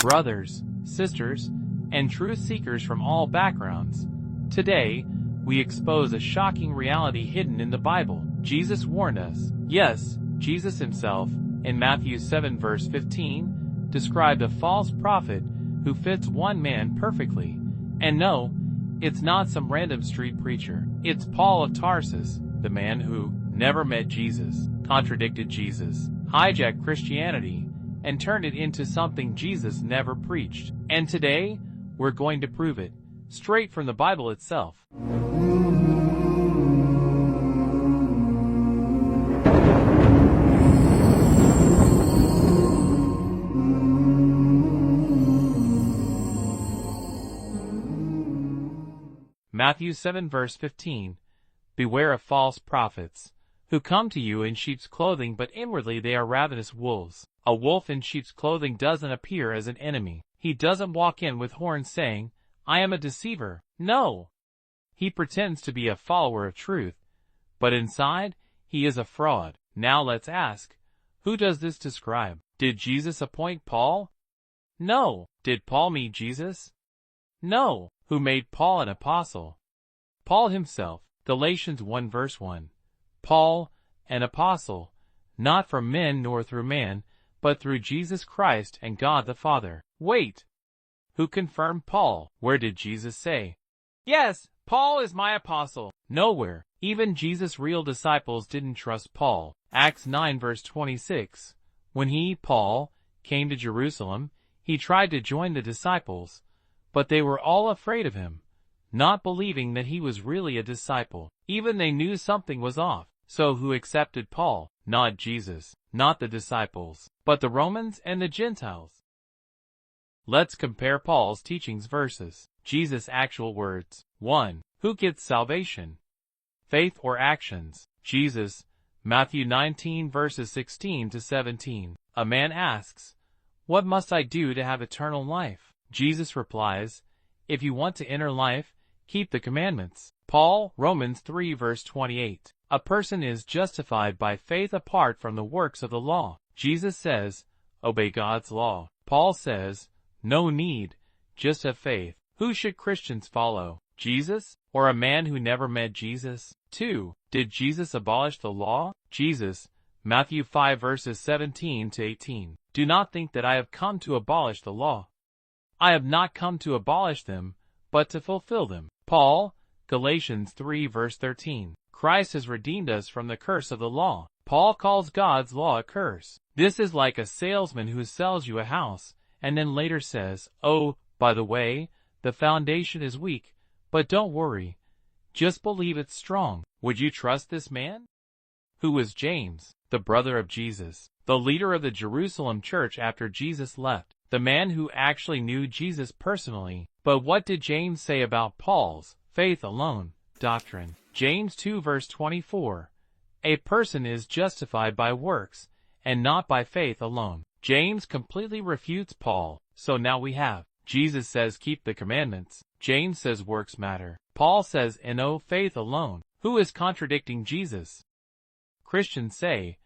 brothers, sisters, and truth seekers from all backgrounds. Today, we expose a shocking reality hidden in the Bible. Jesus warned us. Yes, Jesus himself, in Matthew 7 verse 15, described a false prophet who fits one man perfectly. And no, it's not some random street preacher. It's Paul of Tarsus, the man who never met Jesus, contradicted Jesus, hijacked Christianity, and turned it into something Jesus never preached. And today, we're going to prove it, straight from the Bible itself. Matthew 7 verse 15, Beware of false prophets, who come to you in sheep's clothing, but inwardly they are ravenous wolves. A wolf in sheep's clothing doesn't appear as an enemy. He doesn't walk in with horns saying, I am a deceiver. No. He pretends to be a follower of truth, but inside, he is a fraud. Now let's ask, who does this describe? Did Jesus appoint Paul? No. Did Paul meet Jesus? No. Who made Paul an apostle? Paul himself. Galatians 1 verse 1. Paul, an apostle, not from men nor through man, but through Jesus Christ and God the Father. Wait. Who confirmed Paul? Where did Jesus say, Yes, Paul is my apostle? Nowhere. Even Jesus' real disciples didn't trust Paul. Acts 9 verse 26. When he, Paul, came to Jerusalem, he tried to join the disciples, but they were all afraid of him, not believing that he was really a disciple. Even they knew something was off. So who accepted Paul? Not Jesus, not the disciples, but the Romans and the Gentiles. Let's compare Paul's teachings versus Jesus' actual words. 1. Who gets salvation? Faith or actions? Jesus, Matthew 19 verses 16 to 17. A man asks, What must I do to have eternal life? Jesus replies, If you want to enter life, keep the commandments. Paul, Romans 3 verse 28. A person is justified by faith apart from the works of the law. Jesus says, Obey God's law. Paul says, No need, just have faith. Who should Christians follow? Jesus, or a man who never met Jesus? 2. Did Jesus abolish the law? Jesus, Matthew 5 verses 17 to 18. Do not think that I have come to abolish the law. I have not come to abolish them, but to fulfill them. Paul, Galatians 3 verse 13. Christ has redeemed us from the curse of the law. Paul calls God's law a curse. This is like a salesman who sells you a house, and then later says, Oh, by the way, the foundation is weak, but don't worry. Just believe it's strong. Would you trust this man? Who was James, the brother of Jesus, the leader of the Jerusalem church after Jesus left? The man who actually knew Jesus personally. But what did James say about Paul's faith alone doctrine? James 2 verse 24. A person is justified by works, and not by faith alone. James completely refutes Paul. So now we have, Jesus says keep the commandments. James says works matter. Paul says faith alone. Who is contradicting Jesus? Christians say,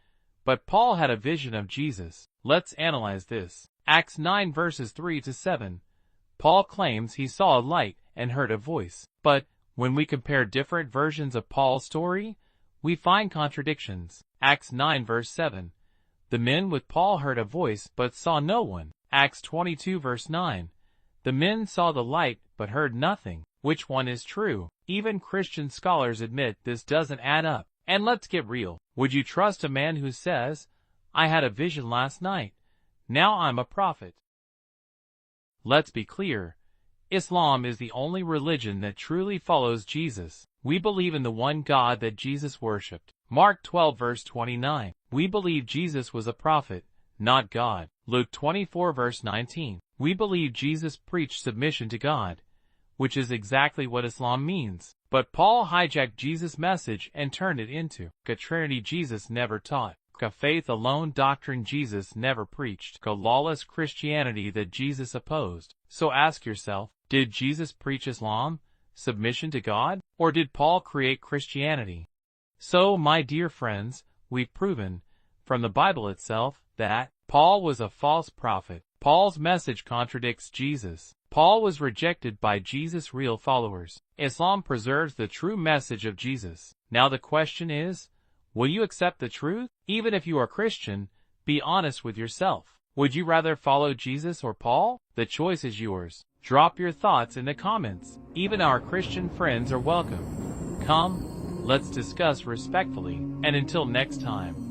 but Paul had a vision of Jesus. Let's analyze this. Acts 9 verses 3 to 7. Paul claims he saw a light and heard a voice. But when we compare different versions of Paul's story, we find contradictions. Acts 9 verse 7. The men with Paul heard a voice but saw no one. Acts 22 verse 9. The men saw the light but heard nothing. Which one is true? Even Christian scholars admit this doesn't add up. And let's get real. Would you trust a man who says, I had a vision last night. Now I'm a prophet? Let's be clear. Islam is the only religion that truly follows Jesus. We believe in the one God that Jesus worshipped. Mark 12 verse 29. We believe Jesus was a prophet, not God. Luke 24 verse 19. We believe Jesus preached submission to God, which is exactly what Islam means. But Paul hijacked Jesus' message and turned it into a Trinity Jesus never taught, a faith alone doctrine Jesus never preached, a lawless Christianity that Jesus opposed. So ask yourself, did Jesus preach Islam, submission to God, or did Paul create Christianity? So, my dear friends, we've proven, from the Bible itself, that Paul was a false prophet. Paul's message contradicts Jesus. Paul was rejected by Jesus' real followers. Islam preserves the true message of Jesus. Now the question is, will you accept the truth? Even if you are Christian, be honest with yourself. Would you rather follow Jesus or Paul? The choice is yours. Drop your thoughts in the comments. Even our Christian friends are welcome. Come, let's discuss respectfully, and until next time.